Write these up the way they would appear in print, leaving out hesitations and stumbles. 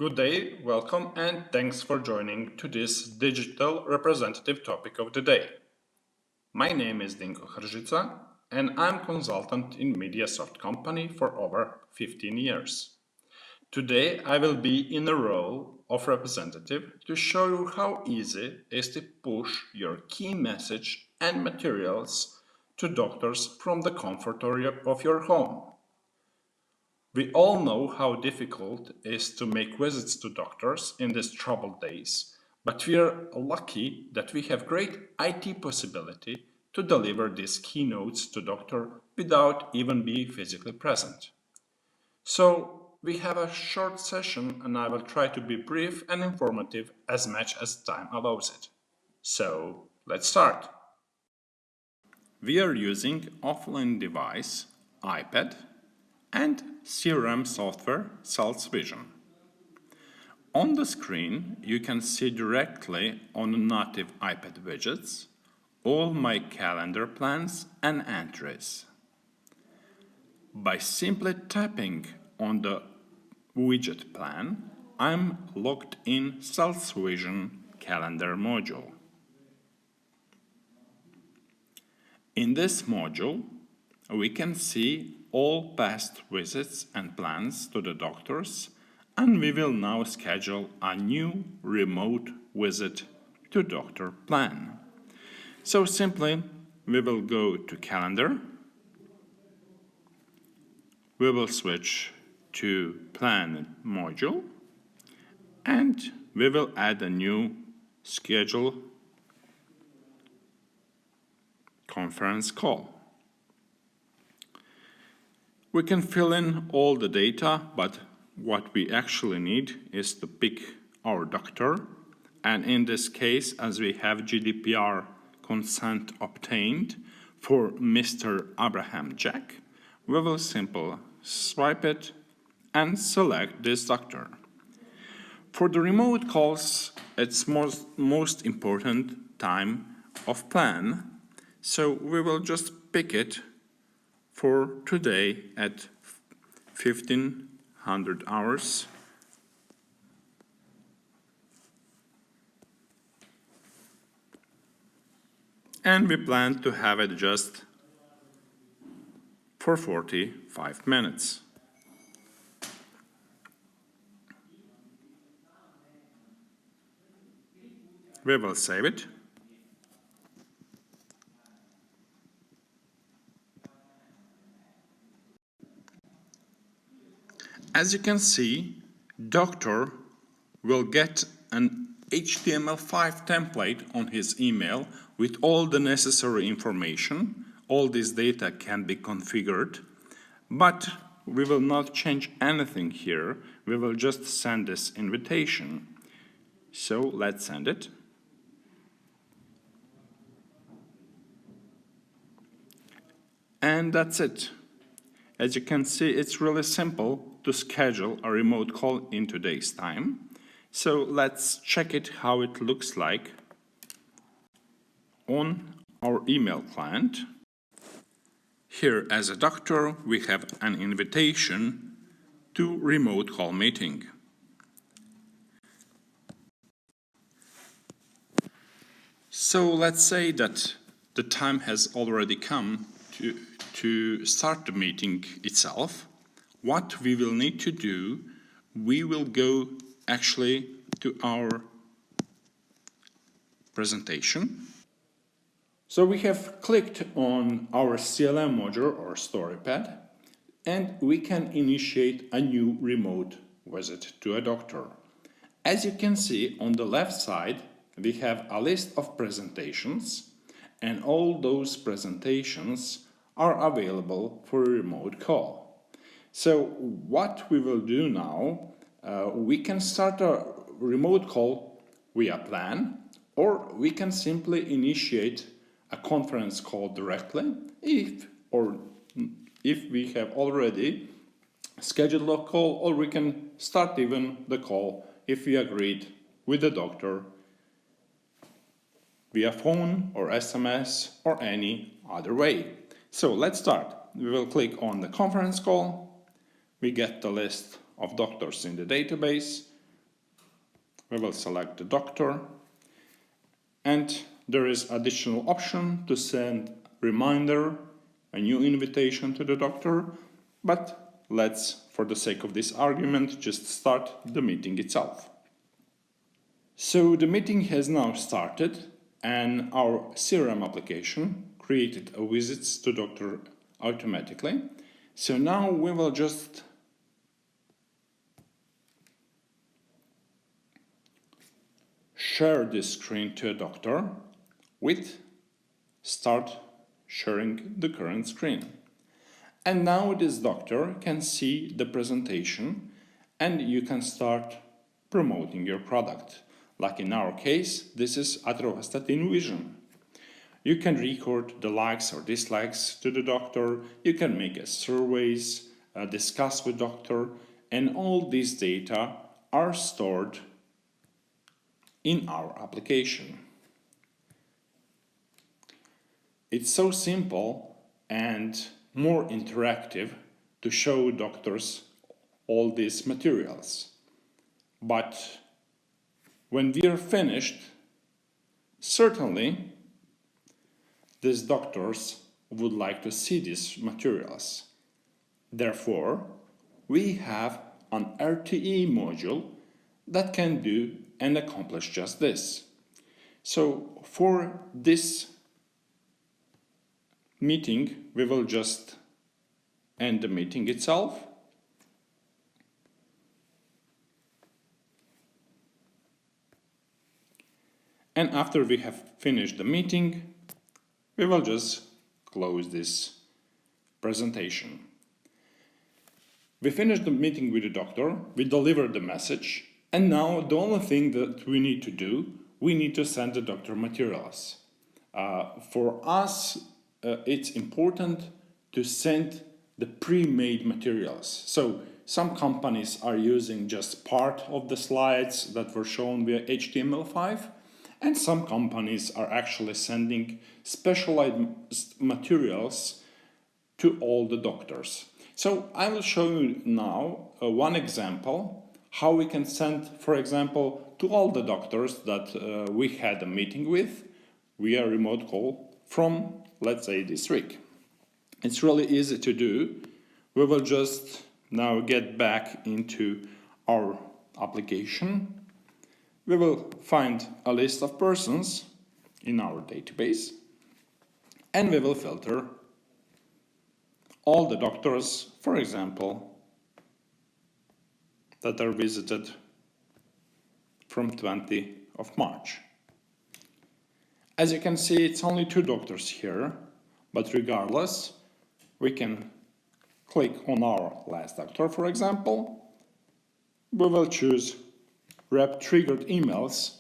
Good day, welcome, and thanks for joining to this digital representative topic of the day. My name is Dinko Hrzica, and I'm consultant in MediaSoft company for over 15 years. Today I will be in the role of representative to show you how easy it is to push your key message and materials to doctors from the comfort of your home. We all know how difficult it is to make visits to doctors in these troubled days, but we are lucky that we have great IT possibility to deliver these keynotes to doctor without even being physically present. So we have a short session and I will try to be brief and informative as much as time allows it. So let's start. We are using offline device, iPad, and CRM software SalesVision. On the screen, you can see directly on native iPad widgets all my calendar plans and entries. By simply tapping on the widget plan, I'm logged in SalesVision calendar module. In this module, we can see all past visits and plans to the doctors, and we will now schedule a new remote visit to doctor plan. So simply, we will go to calendar, we will switch to plan module, and we will add a new schedule conference call. We can fill in all the data, but what we actually need is to pick our doctor. And in this case, as we have GDPR consent obtained for Mr. Abraham Jack, we will simply swipe it and select this doctor. For the remote calls, it's most important time of plan, so we will just pick it for today at 1500 hours. And we plan to have it just for 45 minutes. We will save it. As you can see, doctor will get an HTML5 template on his email with all the necessary information. All this data can be configured, but we will not change anything here. We will just send this invitation. So let's send it. And that's it. As you can see, it's really simple to schedule a remote call in today's time. So let's check it how it looks like on our email client. Here as a doctor, we have an invitation to remote call meeting. So let's say that the time has already come to start the meeting itself. What we will need to do, we will go actually to our presentation. So we have clicked on our CLM module or StoryPad, and we can initiate a new remote visit to a doctor. As you can see on the left side, we have a list of presentations, and all those presentations are available for a remote call. So what we will do now, we can start a remote call via plan, or we can simply initiate a conference call directly if we have already scheduled a call, or we can start even the call if we agreed with the doctor via phone or SMS or any other way. So let's start. We will click on the conference call. We get the list of doctors in the database. We will select the doctor, and there is additional option to send reminder, a new invitation to the doctor, but let's, for the sake of this argument, just start the meeting itself. So the meeting has now started, and our CRM application created a visits to doctor automatically. So now we will just share this screen to a doctor with start sharing the current screen. And now this doctor can see the presentation and you can start promoting your product. Like in our case, this is atorvastatin vision. You can record the likes or dislikes to the doctor, you can make a surveys, discuss with doctor, and all these data are stored in our application. It's so simple and more interactive to show doctors all these materials. But when we are finished, certainly these doctors would like to see these materials. Therefore, we have an RTE module that can do and accomplish just this. So for this meeting, we will just end the meeting itself. And after we have finished the meeting, we will just close this presentation. We finished the meeting with the doctor, we delivered the message, and now the only thing that we need to do, we need to send the doctor materials. For us, it's important to send the pre-made materials. So some companies are using just part of the slides that were shown via HTML5, and some companies are actually sending specialized materials to all the doctors. So I will show you now one example how we can send, for example, to all the doctors that we had a meeting with via remote call from, let's say, this week. It's really easy to do. We will just now get back into our application. We will find a list of persons in our database and we will filter all the doctors, for example, that are visited from 20th of March. As you can see, it's only 2 doctors here, but regardless, we can click on our last doctor, for example. We will choose Rep Triggered Emails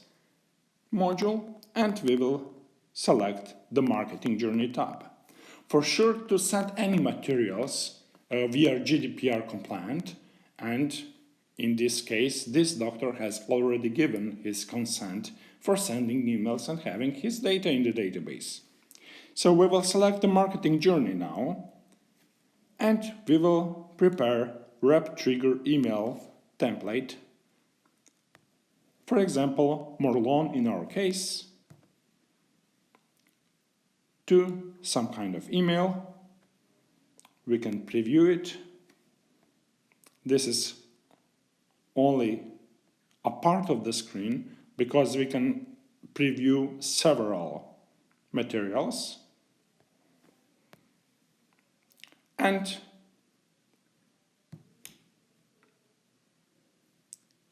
module and we will select the Marketing Journey tab. For sure to send any materials, we are GDPR compliant, and in this case, this doctor has already given his consent for sending emails and having his data in the database. So we will select the Marketing Journey now, and we will prepare Rep Trigger Email template. For example, more long in our case, to some kind of email. We can preview it. This is only a part of the screen because we can preview several materials. And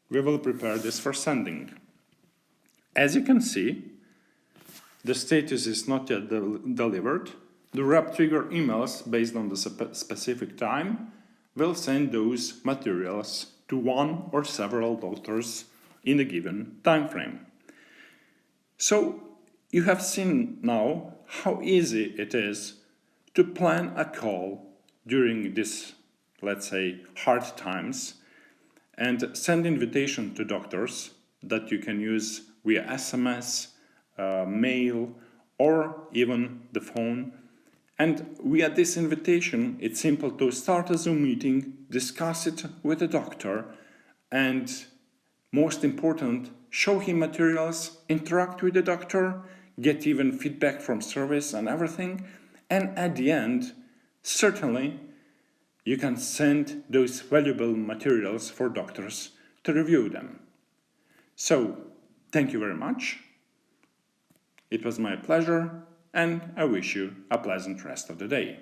we will prepare this for sending. As you can see, the status is not yet delivered. The Rep Trigger emails based on the specific time will send those materials to one or several doctors in a given time frame. So you have seen now how easy it is to plan a call during this, let's say, hard times and send invitation to doctors that you can use via SMS, mail, or even the phone. And via this invitation, it's simple to start a Zoom meeting, discuss it with the doctor, and most important, show him materials, interact with the doctor, get even feedback from service and everything. And at the end, certainly, you can send those valuable materials for doctors to review them. So, thank you very much. It was my pleasure, and I wish you a pleasant rest of the day.